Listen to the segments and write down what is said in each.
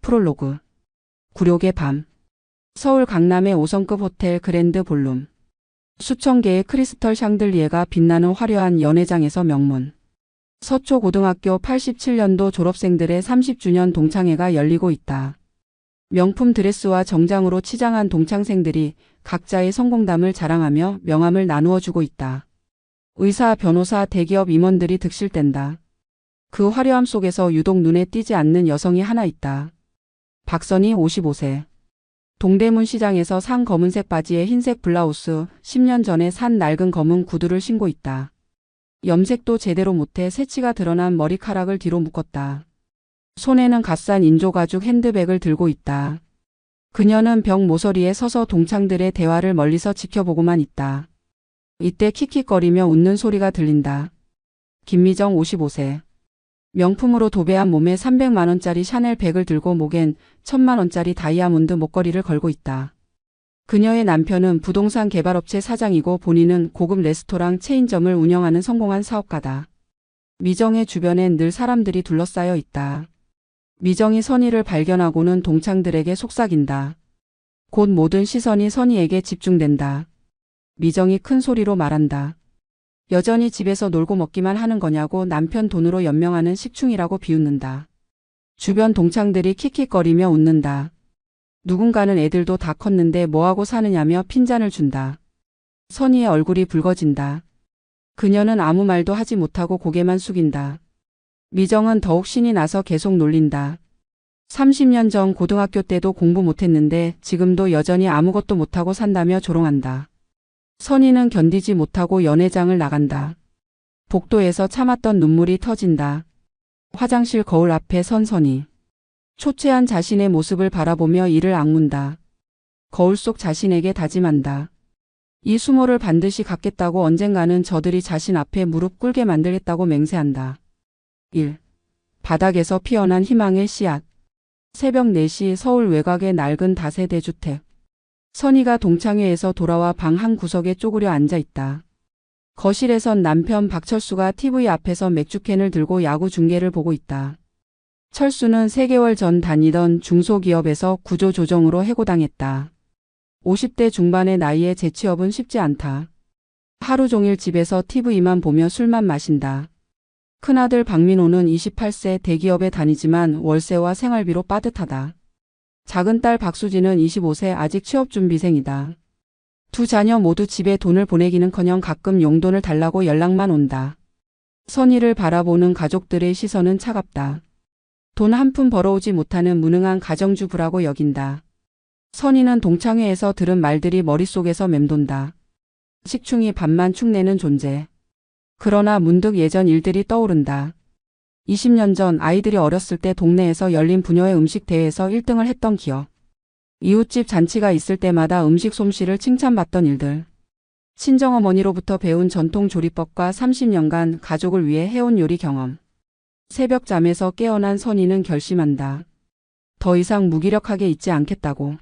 프롤로그. 굴욕의 밤. 서울 강남의 5성급 호텔 그랜드 볼룸. 수천 개의 크리스털 샹들리에가 빛나는 화려한 연회장에서 명문 서초고등학교 87년도 졸업생들의 30주년 동창회가 열리고 있다. 명품 드레스와 정장으로 치장한 동창생들이 각자의 성공담을 자랑하며 명함을 나누어주고 있다. 의사, 변호사, 대기업 임원들이 득실댄다. 그 화려함 속에서 유독 눈에 띄지 않는 여성이 하나 있다. 박선희 55세. 동대문 시장에서 산 검은색 바지에 흰색 블라우스, 10년 전에 산 낡은 검은 구두를 신고 있다. 염색도 제대로 못해 새치가 드러난 머리카락을 뒤로 묶었다. 손에는 갓산 인조가죽 핸드백을 들고 있다. 그녀는 벽 모서리에 서서 동창들의 대화를 멀리서 지켜보고만 있다. 이때 킥킥거리며 웃는 소리가 들린다. 김미정 55세. 명품으로 도배한 몸에 300만원짜리 샤넬 백을 들고 목엔 1000만원짜리 다이아몬드 목걸이를 걸고 있다. 그녀의 남편은 부동산 개발업체 사장이고 본인은 고급 레스토랑 체인점을 운영하는 성공한 사업가다. 미정의 주변엔 늘 사람들이 둘러싸여 있다. 미정이 선희를 발견하고는 동창들에게 속삭인다. 곧 모든 시선이 선희에게 집중된다. 미정이 큰 소리로 말한다. 여전히 집에서 놀고 먹기만 하는 거냐고 남편 돈으로 연명하는 식충이라고 비웃는다. 주변 동창들이 킥킥거리며 웃는다. 누군가는 애들도 다 컸는데 뭐하고 사느냐며 핀잔을 준다. 선희의 얼굴이 붉어진다. 그녀는 아무 말도 하지 못하고 고개만 숙인다. 미정은 더욱 신이 나서 계속 놀린다. 30년 전 고등학교 때도 공부 못했는데 지금도 여전히 아무것도 못하고 산다며 조롱한다. 선희는 견디지 못하고 연회장을 나간다. 복도에서 참았던 눈물이 터진다. 화장실 거울 앞에 선 선희. 초췌한 자신의 모습을 바라보며 이를 악문다. 거울 속 자신에게 다짐한다. 이 수모를 반드시 갚겠다고 언젠가는 저들이 자신 앞에 무릎 꿇게 만들겠다고 맹세한다. 1. 바닥에서 피어난 희망의 씨앗. 새벽 4시 서울 외곽의 낡은 다세대 주택. 선희가 동창회에서 돌아와 방 한 구석에 쪼그려 앉아 있다. 거실에선 남편 박철수가 TV 앞에서 맥주캔을 들고 야구 중계를 보고 있다. 철수는 3개월 전 다니던 중소기업에서 구조조정으로 해고당했다. 50대 중반의 나이에 재취업은 쉽지 않다. 하루 종일 집에서 TV만 보며 술만 마신다. 큰아들 박민호는 28세 대기업에 다니지만 월세와 생활비로 빠듯하다. 작은 딸 박수진은 25세 아직 취업준비생이다. 두 자녀 모두 집에 돈을 보내기는커녕 가끔 용돈을 달라고 연락만 온다. 선희를 바라보는 가족들의 시선은 차갑다. 돈 한 푼 벌어오지 못하는 무능한 가정주부라고 여긴다. 선희는 동창회에서 들은 말들이 머릿속에서 맴돈다. 식충이 밥만 축내는 존재. 그러나 문득 예전 일들이 떠오른다. 20년 전 아이들이 어렸을 때 동네에서 열린 부녀의 음식 대회에서 1등을 했던 기억. 이웃집 잔치가 있을 때마다 음식 솜씨를 칭찬받던 일들. 친정어머니로부터 배운 전통 조리법과 30년간 가족을 위해 해온 요리 경험. 새벽잠에서 깨어난 선희는 결심한다. 더 이상 무기력하게 있지 않겠다고.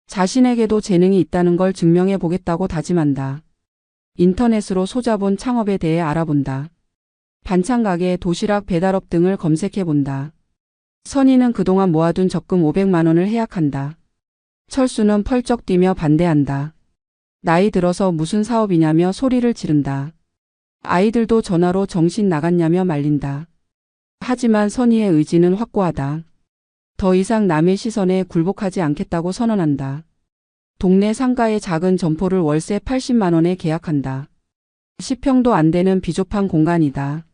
자신에게도 재능이 있다는 걸 증명해 보겠다고 다짐한다. 인터넷으로 소자본 창업에 대해 알아본다. 반찬가게, 도시락 배달업 등을 검색해 본다. 선희는 그동안 모아둔 적금 500만 원을 해약한다. 철수는 펄쩍 뛰며 반대한다. 나이 들어서 무슨 사업이냐며 소리를 지른다. 아이들도 전화로 정신 나갔냐며 말린다. 하지만 선희의 의지는 확고하다. 더 이상 남의 시선에 굴복하지 않겠다고 선언한다. 동네 상가의 작은 점포를 월세 80만 원에 계약한다. 10평도 안 되는 비좁한 공간이다.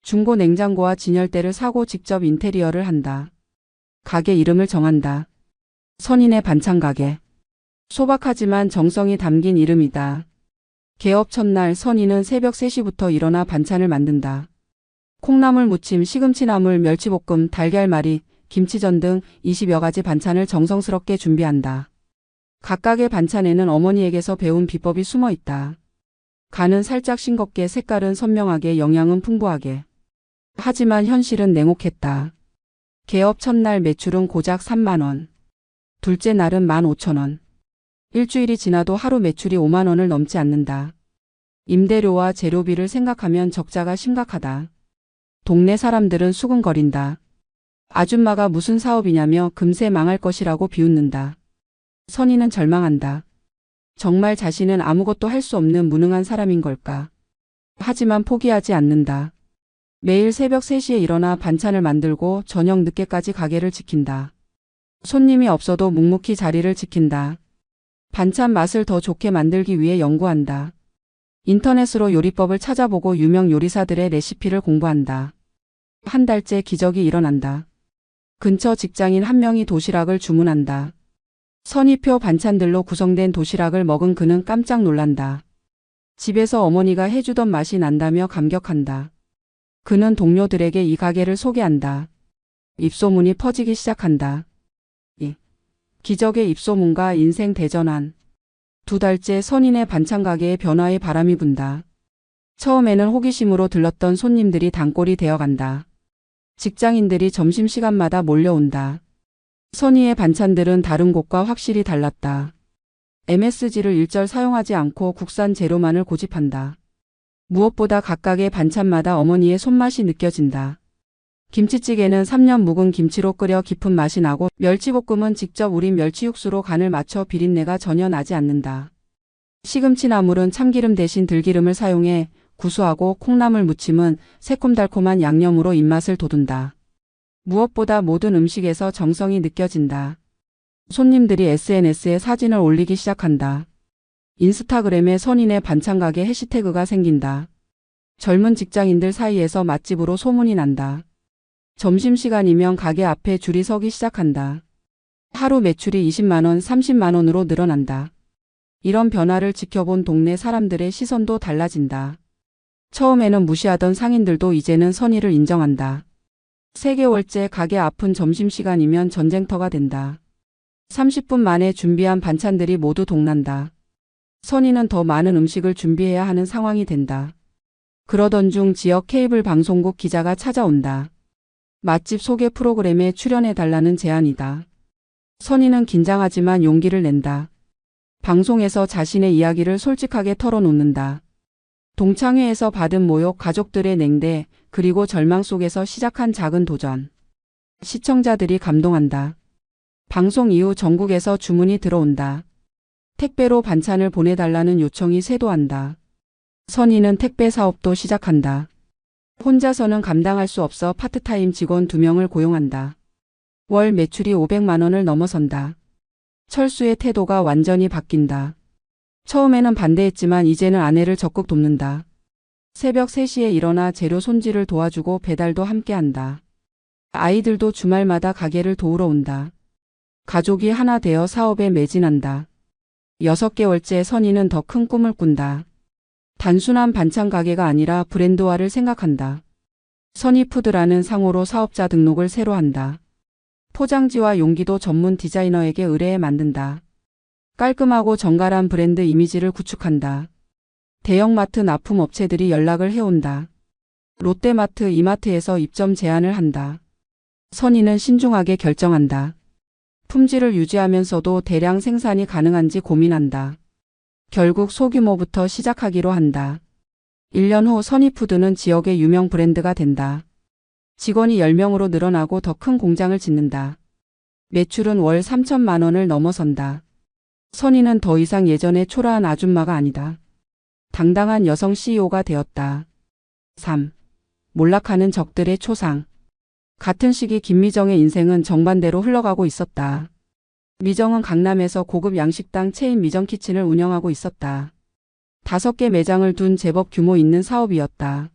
중고 냉장고와 진열대를 사고 직접 인테리어를 한다. 가게 이름을 정한다. 선인의 반찬가게. 소박하지만 정성이 담긴 이름이다. 개업 첫날 선희는 새벽 3시부터 일어나 반찬을 만든다. 콩나물 무침, 시금치나물, 멸치볶음, 달걀말이, 김치전 등 20여 가지 반찬을 정성스럽게 준비한다. 각각의 반찬에는 어머니에게서 배운 비법이 숨어 있다. 간은 살짝 싱겁게, 색깔은 선명하게, 영양은 풍부하게. 하지만 현실은 냉혹했다. 개업 첫날 매출은 고작 3만 원. 둘째 날은 15,000원. 일주일이 지나도 하루 매출이 5만 원을 넘지 않는다. 임대료와 재료비를 생각하면 적자가 심각하다. 동네 사람들은 수군거린다. 아줌마가 무슨 사업이냐며 금세 망할 것이라고 비웃는다. 선희는 절망한다. 정말 자신은 아무것도 할 수 없는 무능한 사람인 걸까? 하지만 포기하지 않는다. 매일 새벽 3시에 일어나 반찬을 만들고 저녁 늦게까지 가게를 지킨다. 손님이 없어도 묵묵히 자리를 지킨다. 반찬 맛을 더 좋게 만들기 위해 연구한다. 인터넷으로 요리법을 찾아보고 유명 요리사들의 레시피를 공부한다. 한 달째 기적이 일어난다. 근처 직장인 한 명이 도시락을 주문한다. 선희표 반찬들로 구성된 도시락을 먹은 그는 깜짝 놀란다. 집에서 어머니가 해주던 맛이 난다며 감격한다. 그는 동료들에게 이 가게를 소개한다. 입소문이 퍼지기 시작한다. 기적의 입소문과 인생 대전환. 2달째 선인의 반찬 가게에 변화의 바람이 분다. 처음에는 호기심으로 들렀던 손님들이 단골이 되어간다. 직장인들이 점심시간마다 몰려온다. 선희의 반찬들은 다른 곳과 확실히 달랐다. MSG를 일절 사용하지 않고 국산 재료만을 고집한다. 무엇보다 각각의 반찬마다 어머니의 손맛이 느껴진다. 김치찌개는 3년 묵은 김치로 끓여 깊은 맛이 나고 멸치볶음은 직접 우린 멸치 육수로 간을 맞춰 비린내가 전혀 나지 않는다. 시금치 나물은 참기름 대신 들기름을 사용해 구수하고 콩나물 무침은 새콤달콤한 양념으로 입맛을 돋운다. 무엇보다 모든 음식에서 정성이 느껴진다. 손님들이 SNS에 사진을 올리기 시작한다. 인스타그램에 선인의 반찬 가게 해시태그가 생긴다. 젊은 직장인들 사이에서 맛집으로 소문이 난다. 점심시간이면 가게 앞에 줄이 서기 시작한다. 하루 매출이 20만원, 30만원으로 늘어난다. 이런 변화를 지켜본 동네 사람들의 시선도 달라진다. 처음에는 무시하던 상인들도 이제는 선의를 인정한다. 3개월째 가게 앞은 점심시간이면 전쟁터가 된다. 30분 만에 준비한 반찬들이 모두 동난다. 선의는 더 많은 음식을 준비해야 하는 상황이 된다. 그러던 중 지역 케이블 방송국 기자가 찾아온다. 맛집 소개 프로그램에 출연해달라는 제안이다. 선희는 긴장하지만 용기를 낸다. 방송에서 자신의 이야기를 솔직하게 털어놓는다. 동창회에서 받은 모욕, 가족들의 냉대, 그리고 절망 속에서 시작한 작은 도전. 시청자들이 감동한다. 방송 이후 전국에서 주문이 들어온다. 택배로 반찬을 보내달라는 요청이 쇄도한다. 선희는 택배 사업도 시작한다. 혼자서는 감당할 수 없어 파트타임 직원 2명을 고용한다. 월 매출이 500만원을 넘어선다. 철수의 태도가 완전히 바뀐다. 처음에는 반대했지만 이제는 아내를 적극 돕는다. 새벽 3시에 일어나 재료 손질을 도와주고 배달도 함께한다. 아이들도 주말마다 가게를 도우러 온다. 가족이 하나 되어 사업에 매진한다. 6개월째 선희는 더 큰 꿈을 꾼다. 단순한 반찬 가게가 아니라 브랜드화를 생각한다. 선희푸드라는 상호로 사업자 등록을 새로 한다. 포장지와 용기도 전문 디자이너에게 의뢰해 만든다. 깔끔하고 정갈한 브랜드 이미지를 구축한다. 대형마트 납품업체들이 연락을 해온다. 롯데마트, 이마트에서 입점 제안을 한다. 선희는 신중하게 결정한다. 품질을 유지하면서도 대량 생산이 가능한지 고민한다. 결국 소규모부터 시작하기로 한다. 1년 후 선희푸드는 지역의 유명 브랜드가 된다. 직원이 10명으로 늘어나고 더 큰 공장을 짓는다. 매출은 월 3천만 원을 넘어선다. 선희는 더 이상 예전의 초라한 아줌마가 아니다. 당당한 여성 CEO가 되었다. 3. 몰락하는 적들의 초상. 같은 시기 김미정의 인생은 정반대로 흘러가고 있었다. 미정은 강남에서 고급 양식당 체인 미정키친을 운영하고 있었다. 5개 매장을 둔 제법 규모 있는 사업이었다.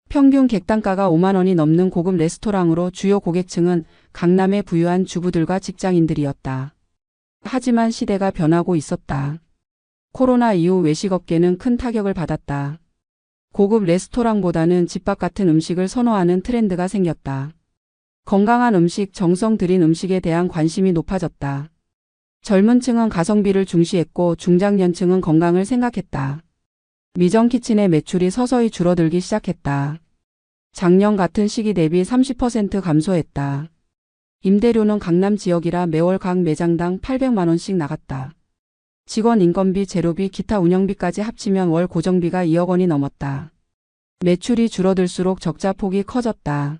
평균 객단가가 5만 원이 넘는 고급 레스토랑으로 주요 고객층은 강남의 부유한 주부들과 직장인들이었다. 하지만 시대가 변하고 있었다. 코로나 이후 외식업계는 큰 타격을 받았다. 고급 레스토랑보다는 집밥 같은 음식을 선호하는 트렌드가 생겼다. 건강한 음식, 정성 들인 음식에 대한 관심이 높아졌다. 젊은 층은 가성비를 중시했고 중장년층은 건강을 생각했다. 미정키친의 매출이 서서히 줄어들기 시작했다. 작년 같은 시기 대비 30% 감소했다. 임대료는 강남 지역이라 매월 각 매장당 800만 원씩 나갔다. 직원 인건비, 재료비, 기타 운영비까지 합치면 월 고정비가 2억 원이 넘었다. 매출이 줄어들수록 적자 폭이 커졌다.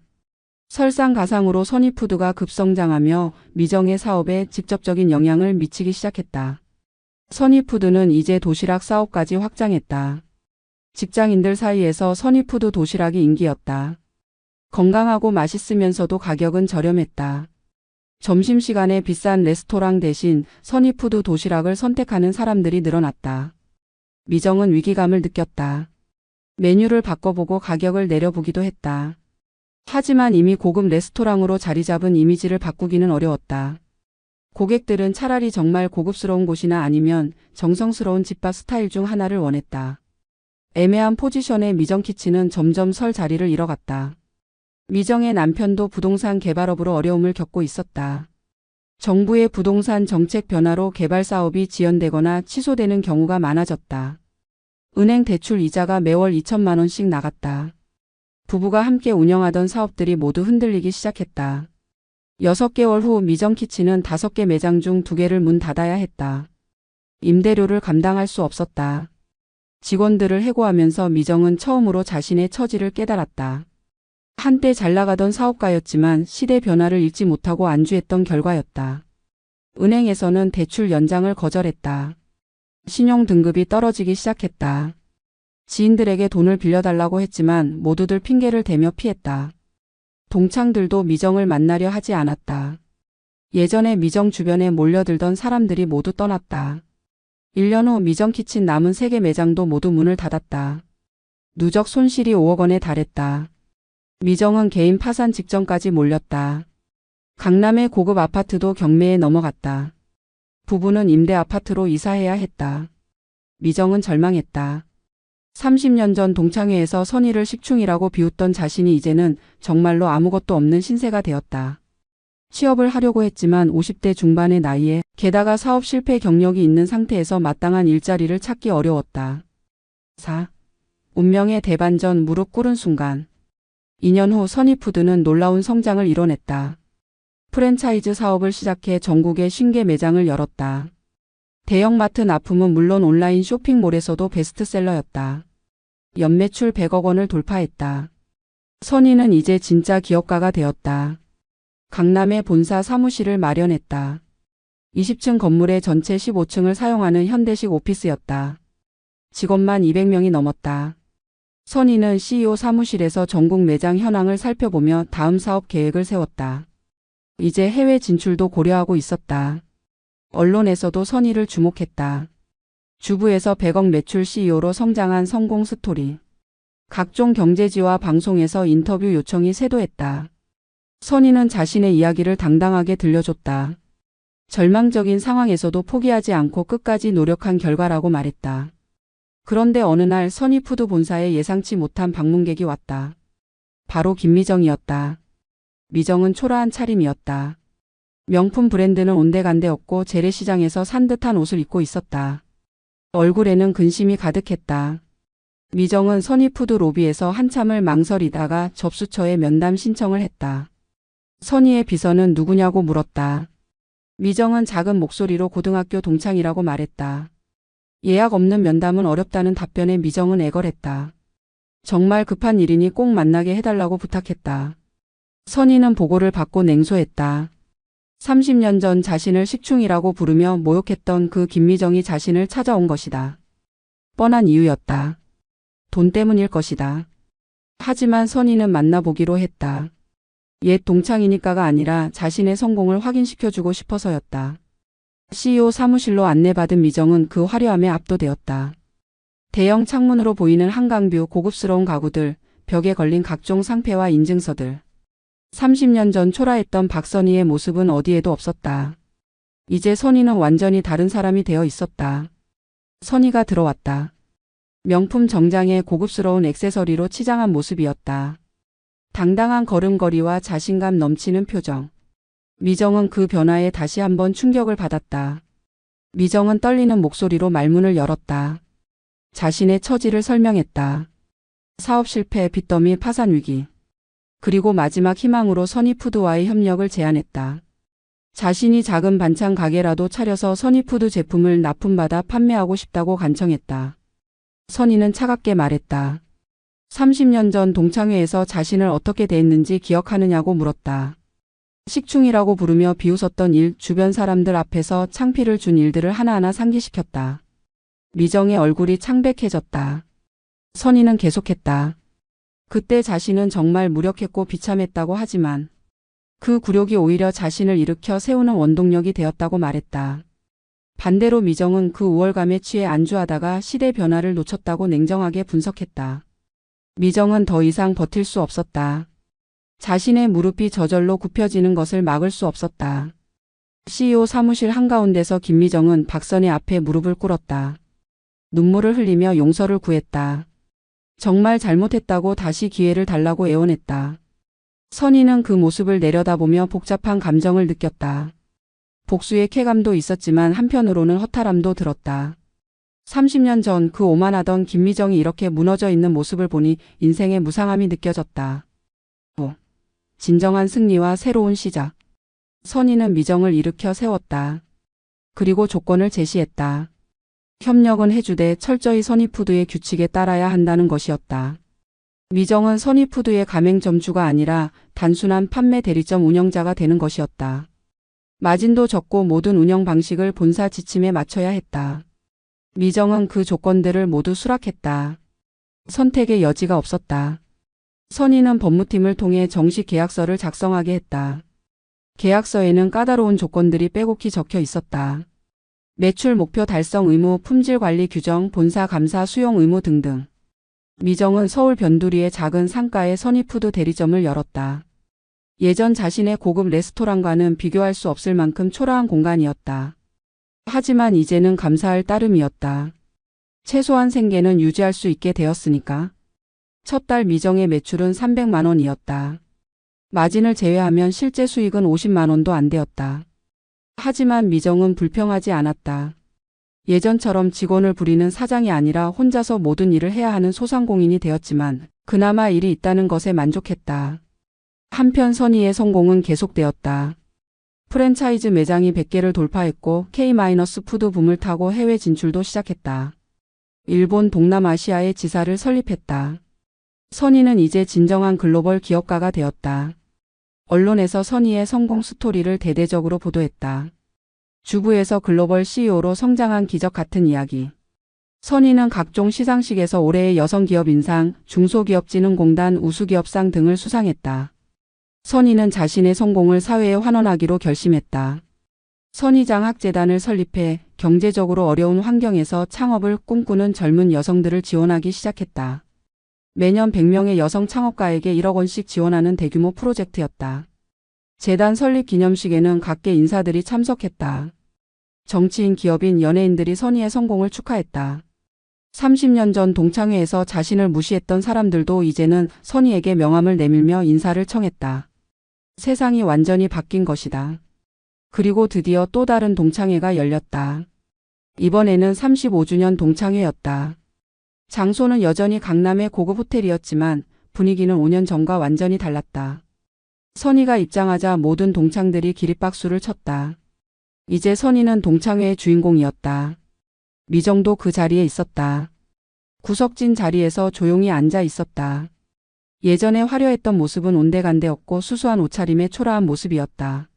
설상가상으로 선입푸드가 급성장하며 미정의 사업에 직접적인 영향을 미치기 시작했다. 선입푸드는 이제 도시락 사업까지 확장했다. 직장인들 사이에서 선입푸드 도시락이 인기였다. 건강하고 맛있으면서도 가격은 저렴했다. 점심시간에 비싼 레스토랑 대신 선입푸드 도시락을 선택하는 사람들이 늘어났다. 미정은 위기감을 느꼈다. 메뉴를 바꿔보고 가격을 내려보기도 했다. 하지만 이미 고급 레스토랑으로 자리 잡은 이미지를 바꾸기는 어려웠다. 고객들은 차라리 정말 고급스러운 곳이나 아니면 정성스러운 집밥 스타일 중 하나를 원했다. 애매한 포지션의 미정키친은 점점 설 자리를 잃어갔다. 미정의 남편도 부동산 개발업으로 어려움을 겪고 있었다. 정부의 부동산 정책 변화로 개발 사업이 지연되거나 취소되는 경우가 많아졌다. 은행 대출 이자가 매월 2천만 원씩 나갔다. 부부가 함께 운영하던 사업들이 모두 흔들리기 시작했다. 6개월 후 미정키친은 5개 매장 중 2개를 문 닫아야 했다. 임대료를 감당할 수 없었다. 직원들을 해고하면서 미정은 처음으로 자신의 처지를 깨달았다. 한때 잘 나가던 사업가였지만 시대 변화를 읽지 못하고 안주했던 결과였다. 은행에서는 대출 연장을 거절했다. 신용 등급이 떨어지기 시작했다. 지인들에게 돈을 빌려달라고 했지만 모두들 핑계를 대며 피했다. 동창들도 미정을 만나려 하지 않았다. 예전에 미정 주변에 몰려들던 사람들이 모두 떠났다. 1년 후 미정키친 남은 3개 매장도 모두 문을 닫았다. 누적 손실이 5억 원에 달했다. 미정은 개인 파산 직전까지 몰렸다. 강남의 고급 아파트도 경매에 넘어갔다. 부부는 임대 아파트로 이사해야 했다. 미정은 절망했다. 30년 전 동창회에서 선의를 식충이라고 비웃던 자신이 이제는 정말로 아무것도 없는 신세가 되었다. 취업을 하려고 했지만 50대 중반의 나이에 게다가 사업 실패 경력이 있는 상태에서 마땅한 일자리를 찾기 어려웠다. 4. 운명의 대반전 무릎 꿇은 순간. 2년 후 선입푸드는 놀라운 성장을 이뤄냈다. 프랜차이즈 사업을 시작해 전국에 50개 매장을 열었다. 대형마트 납품은 물론 온라인 쇼핑몰에서도 베스트셀러였다. 연매출 100억 원을 돌파했다. 선의는 이제 진짜 기업가가 되었다. 강남에 본사 사무실을 마련했다. 20층 건물의 전체 15층을 사용하는 현대식 오피스였다. 직원만 200명이 넘었다. 선의는 CEO 사무실에서 전국 매장 현황을 살펴보며 다음 사업 계획을 세웠다. 이제 해외 진출도 고려하고 있었다. 언론에서도 선의를 주목했다. 주부에서 100억 매출 CEO로 성장한 성공 스토리. 각종 경제지와 방송에서 인터뷰 요청이 쇄도했다. 선의는 자신의 이야기를 당당하게 들려줬다. 절망적인 상황에서도 포기하지 않고 끝까지 노력한 결과라고 말했다. 그런데 어느 날 선의푸드 본사에 예상치 못한 방문객이 왔다. 바로 김미정이었다. 미정은 초라한 차림이었다. 명품 브랜드는 온데간데 없고 재래시장에서 산 듯한 옷을 입고 있었다. 얼굴에는 근심이 가득했다. 미정은 선의푸드 로비에서 한참을 망설이다가 접수처에 면담 신청을 했다. 선의의 비서는 누구냐고 물었다. 미정은 작은 목소리로 고등학교 동창이라고 말했다. 예약 없는 면담은 어렵다는 답변에 미정은 애걸했다. 정말 급한 일이니 꼭 만나게 해달라고 부탁했다. 선의는 보고를 받고 냉소했다. 30년 전 자신을 식충이라고 부르며 모욕했던 그 김미정이 자신을 찾아온 것이다. 뻔한 이유였다. 돈 때문일 것이다. 하지만 선의는 만나보기로 했다. 옛 동창이니까가 아니라 자신의 성공을 확인시켜주고 싶어서였다. CEO 사무실로 안내받은 미정은 그 화려함에 압도되었다. 대형 창문으로 보이는 한강뷰, 고급스러운 가구들, 벽에 걸린 각종 상패와 인증서들. 30년 전 초라했던 박선희의 모습은 어디에도 없었다. 이제 선희는 완전히 다른 사람이 되어 있었다. 선희가 들어왔다. 명품 정장에 고급스러운 액세서리로 치장한 모습이었다. 당당한 걸음걸이와 자신감 넘치는 표정. 미정은 그 변화에 다시 한번 충격을 받았다. 미정은 떨리는 목소리로 말문을 열었다. 자신의 처지를 설명했다. 사업 실패, 빚더미 파산 위기. 그리고 마지막 희망으로 선의푸드와의 협력을 제안했다. 자신이 작은 반찬 가게라도 차려서 선의푸드 제품을 납품받아 판매하고 싶다고 간청했다. 선의는 차갑게 말했다. 30년 전 동창회에서 자신을 어떻게 대했는지 기억하느냐고 물었다. 식충이라고 부르며 비웃었던 일, 주변 사람들 앞에서 창피를 준 일들을 하나하나 상기시켰다. 미정의 얼굴이 창백해졌다. 선희는 계속했다. 그때 자신은 정말 무력했고 비참했다고 하지만 그 굴욕이 오히려 자신을 일으켜 세우는 원동력이 되었다고 말했다. 반대로 미정은 그 우월감에 취해 안주하다가 시대 변화를 놓쳤다고 냉정하게 분석했다. 미정은 더 이상 버틸 수 없었다. 자신의 무릎이 저절로 굽혀지는 것을 막을 수 없었다. CEO 사무실 한가운데서 김미정은 박선희 앞에 무릎을 꿇었다. 눈물을 흘리며 용서를 구했다. 정말 잘못했다고 다시 기회를 달라고 애원했다. 선희는 그 모습을 내려다보며 복잡한 감정을 느꼈다. 복수의 쾌감도 있었지만 한편으로는 허탈함도 들었다. 30년 전 그 오만하던 김미정이 이렇게 무너져 있는 모습을 보니 인생의 무상함이 느껴졌다. 진정한 승리와 새로운 시작. 선희는 미정을 일으켜 세웠다. 그리고 조건을 제시했다. 협력은 해주되 철저히 선희푸드의 규칙에 따라야 한다는 것이었다. 미정은 선희푸드의 가맹점주가 아니라 단순한 판매 대리점 운영자가 되는 것이었다. 마진도 적고 모든 운영 방식을 본사 지침에 맞춰야 했다. 미정은 그 조건들을 모두 수락했다. 선택의 여지가 없었다. 선희는 법무팀을 통해 정식 계약서를 작성하게 했다. 계약서에는 까다로운 조건들이 빼곡히 적혀 있었다. 매출 목표 달성 의무, 품질 관리 규정, 본사 감사 수용 의무 등등. 미정은 서울 변두리의 작은 상가에 선희푸드 대리점을 열었다. 예전 자신의 고급 레스토랑과는 비교할 수 없을 만큼 초라한 공간이었다. 하지만 이제는 감사할 따름이었다. 최소한 생계는 유지할 수 있게 되었으니까. 첫 달 미정의 매출은 300만 원이었다. 마진을 제외하면 실제 수익은 50만 원도 안 되었다. 하지만 미정은 불평하지 않았다. 예전처럼 직원을 부리는 사장이 아니라 혼자서 모든 일을 해야 하는 소상공인이 되었지만 그나마 일이 있다는 것에 만족했다. 한편 선희의 성공은 계속되었다. 프랜차이즈 매장이 100개를 돌파했고 K-푸드 붐을 타고 해외 진출도 시작했다. 일본 동남아시아에 지사를 설립했다. 선희는 이제 진정한 글로벌 기업가가 되었다. 언론에서 선희의 성공 스토리를 대대적으로 보도했다. 주부에서 글로벌 CEO로 성장한 기적 같은 이야기. 선희는 각종 시상식에서 올해의 여성기업인상, 중소기업진흥공단 우수기업상 등을 수상했다. 선희는 자신의 성공을 사회에 환원하기로 결심했다. 선희장학재단을 설립해 경제적으로 어려운 환경에서 창업을 꿈꾸는 젊은 여성들을 지원하기 시작했다. 매년 100명의 여성 창업가에게 1억 원씩 지원하는 대규모 프로젝트였다. 재단 설립 기념식에는 각계 인사들이 참석했다. 정치인, 기업인, 연예인들이 선희의 성공을 축하했다. 30년 전 동창회에서 자신을 무시했던 사람들도 이제는 선희에게 명함을 내밀며 인사를 청했다. 세상이 완전히 바뀐 것이다. 그리고 드디어 또 다른 동창회가 열렸다. 이번에는 35주년 동창회였다. 장소는 여전히 강남의 고급 호텔이었지만 분위기는 5년 전과 완전히 달랐다. 선희가 입장하자 모든 동창들이 기립박수를 쳤다. 이제 선희는 동창회의 주인공이었다. 미정도 그 자리에 있었다. 구석진 자리에서 조용히 앉아 있었다. 예전에 화려했던 모습은 온데간데없고 수수한 옷차림의 초라한 모습이었다.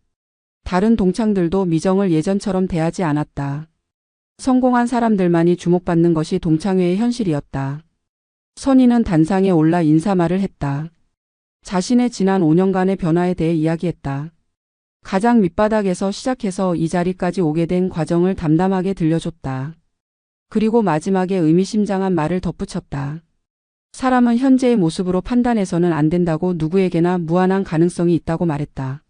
다른 동창들도 미정을 예전처럼 대하지 않았다. 성공한 사람들만이 주목받는 것이 동창회의 현실이었다. 선희는 단상에 올라 인사말을 했다. 자신의 지난 5년간의 변화에 대해 이야기했다. 가장 밑바닥에서 시작해서 이 자리까지 오게 된 과정을 담담하게 들려줬다. 그리고 마지막에 의미심장한 말을 덧붙였다. 사람은 현재의 모습으로 판단해서는 안 된다고 누구에게나 무한한 가능성이 있다고 말했다.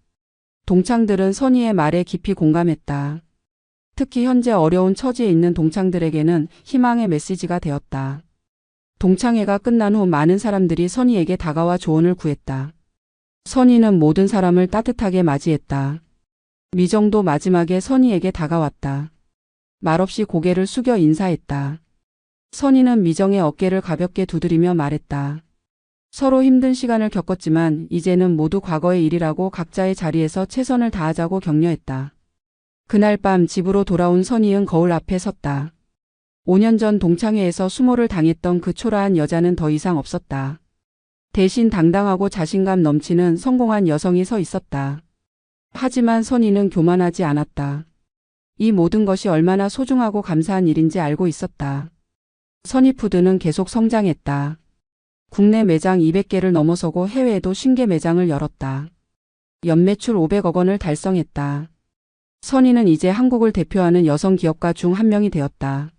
동창들은 선희의 말에 깊이 공감했다. 특히 현재 어려운 처지에 있는 동창들에게는 희망의 메시지가 되었다. 동창회가 끝난 후 많은 사람들이 선희에게 다가와 조언을 구했다. 선희는 모든 사람을 따뜻하게 맞이했다. 미정도 마지막에 선희에게 다가왔다. 말없이 고개를 숙여 인사했다. 선희는 미정의 어깨를 가볍게 두드리며 말했다. 서로 힘든 시간을 겪었지만 이제는 모두 과거의 일이라고 각자의 자리에서 최선을 다하자고 격려했다. 그날 밤 집으로 돌아온 선희는 거울 앞에 섰다. 5년 전 동창회에서 수모를 당했던 그 초라한 여자는 더 이상 없었다. 대신 당당하고 자신감 넘치는 성공한 여성이 서 있었다. 하지만 선희는 교만하지 않았다. 이 모든 것이 얼마나 소중하고 감사한 일인지 알고 있었다. 선희푸드는 계속 성장했다. 국내 매장 200개를 넘어서고 해외에도 50개 매장을 열었다. 연매출 500억 원을 달성했다. 선희는 이제 한국을 대표하는 여성 기업가 중 한 명이 되었다.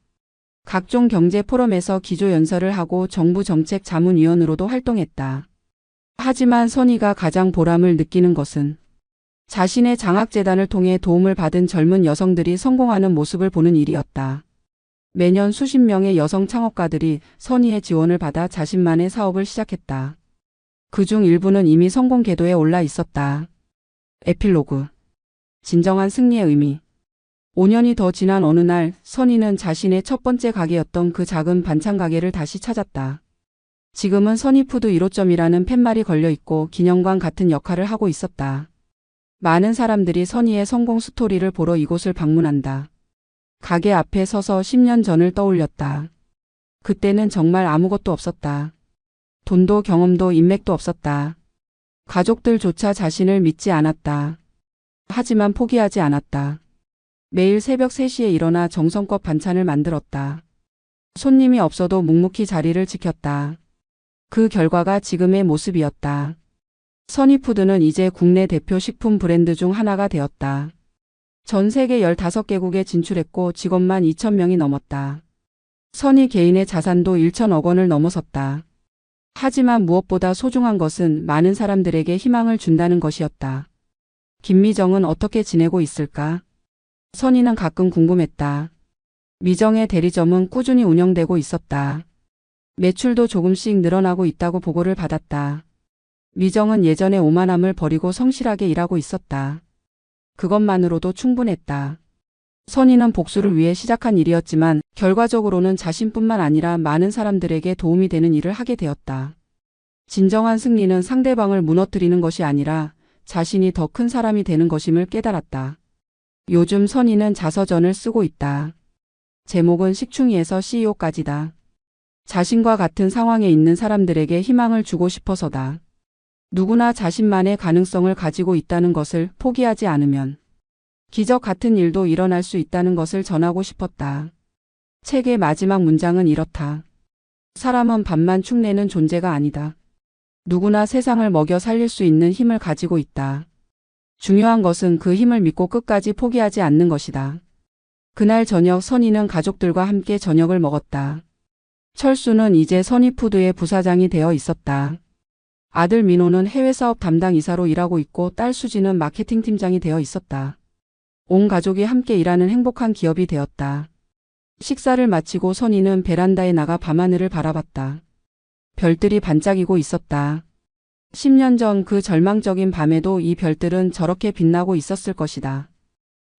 각종 경제 포럼에서 기조연설을 하고 정부 정책 자문위원으로도 활동했다. 하지만 선희가 가장 보람을 느끼는 것은 자신의 장학재단을 통해 도움을 받은 젊은 여성들이 성공하는 모습을 보는 일이었다. 매년 수십 명의 여성 창업가들이 선희의 지원을 받아 자신만의 사업을 시작했다. 그중 일부는 이미 성공 궤도에 올라 있었다. 에필로그. 진정한 승리의 의미. 5년이 더 지난 어느 날 선희는 자신의 첫 번째 가게였던 그 작은 반찬 가게를 다시 찾았다. 지금은 선희푸드 1호점이라는 팻말이 걸려있고 기념관 같은 역할을 하고 있었다. 많은 사람들이 선희의 성공 스토리를 보러 이곳을 방문한다. 가게 앞에 서서 10년 전을 떠올렸다. 그때는 정말 아무것도 없었다. 돈도 경험도 인맥도 없었다. 가족들조차 자신을 믿지 않았다. 하지만 포기하지 않았다. 매일 새벽 3시에 일어나 정성껏 반찬을 만들었다. 손님이 없어도 묵묵히 자리를 지켰다. 그 결과가 지금의 모습이었다. 선희푸드는 이제 국내 대표 식품 브랜드 중 하나가 되었다. 전 세계 15개국에 진출했고 직원만 2,000명이 넘었다. 선희 개인의 자산도 1천억 원을 넘어섰다. 하지만 무엇보다 소중한 것은 많은 사람들에게 희망을 준다는 것이었다. 김미정은 어떻게 지내고 있을까? 선희는 가끔 궁금했다. 미정의 대리점은 꾸준히 운영되고 있었다. 매출도 조금씩 늘어나고 있다고 보고를 받았다. 미정은 예전의 오만함을 버리고 성실하게 일하고 있었다. 그것만으로도 충분했다. 선희는 복수를 위해 시작한 일이었지만 결과적으로는 자신뿐만 아니라 많은 사람들에게 도움이 되는 일을 하게 되었다. 진정한 승리는 상대방을 무너뜨리는 것이 아니라 자신이 더 큰 사람이 되는 것임을 깨달았다. 요즘 선희는 자서전을 쓰고 있다. 제목은 식충이에서 CEO까지다. 자신과 같은 상황에 있는 사람들에게 희망을 주고 싶어서다. 누구나 자신만의 가능성을 가지고 있다는 것을 포기하지 않으면 기적 같은 일도 일어날 수 있다는 것을 전하고 싶었다. 책의 마지막 문장은 이렇다. 사람은 밥만 축내는 존재가 아니다. 누구나 세상을 먹여 살릴 수 있는 힘을 가지고 있다. 중요한 것은 그 힘을 믿고 끝까지 포기하지 않는 것이다. 그날 저녁 선희는 가족들과 함께 저녁을 먹었다. 철수는 이제 선희푸드의 부사장이 되어 있었다. 아들 민호는 해외 사업 담당 이사로 일하고 있고 딸 수지는 마케팅 팀장이 되어 있었다. 온 가족이 함께 일하는 행복한 기업이 되었다. 식사를 마치고 선희는 베란다에 나가 밤하늘을 바라봤다. 별들이 반짝이고 있었다. 10년 전 그 절망적인 밤에도 이 별들은 저렇게 빛나고 있었을 것이다.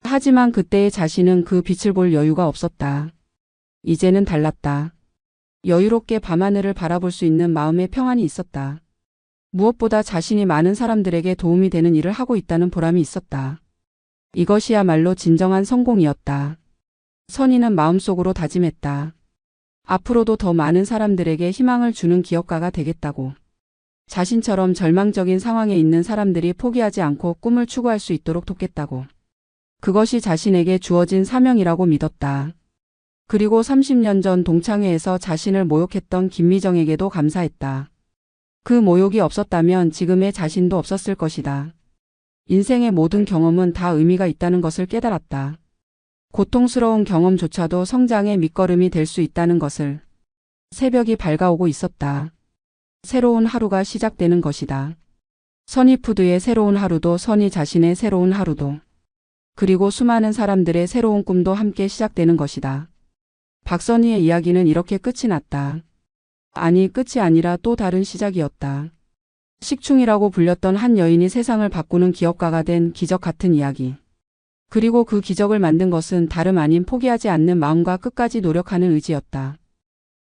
하지만 그때의 자신은 그 빛을 볼 여유가 없었다. 이제는 달랐다. 여유롭게 밤하늘을 바라볼 수 있는 마음의 평안이 있었다. 무엇보다 자신이 많은 사람들에게 도움이 되는 일을 하고 있다는 보람이 있었다. 이것이야말로 진정한 성공이었다. 선희는 마음속으로 다짐했다. 앞으로도 더 많은 사람들에게 희망을 주는 기업가가 되겠다고. 자신처럼 절망적인 상황에 있는 사람들이 포기하지 않고 꿈을 추구할 수 있도록 돕겠다고. 그것이 자신에게 주어진 사명이라고 믿었다. 그리고 30년 전 동창회에서 자신을 모욕했던 김미정에게도 감사했다. 그 모욕이 없었다면 지금의 자신도 없었을 것이다. 인생의 모든 경험은 다 의미가 있다는 것을 깨달았다. 고통스러운 경험조차도 성장의 밑거름이 될 수 있다는 것을. 새벽이 밝아오고 있었다. 새로운 하루가 시작되는 것이다. 선희푸드의 새로운 하루도 선희 자신의 새로운 하루도. 그리고 수많은 사람들의 새로운 꿈도 함께 시작되는 것이다. 박선희의 이야기는 이렇게 끝이 났다. 아니, 끝이 아니라 또 다른 시작이었다. 식충이라고 불렸던 한 여인이 세상을 바꾸는 기업가가 된 기적 같은 이야기. 그리고 그 기적을 만든 것은 다름 아닌 포기하지 않는 마음과 끝까지 노력하는 의지였다.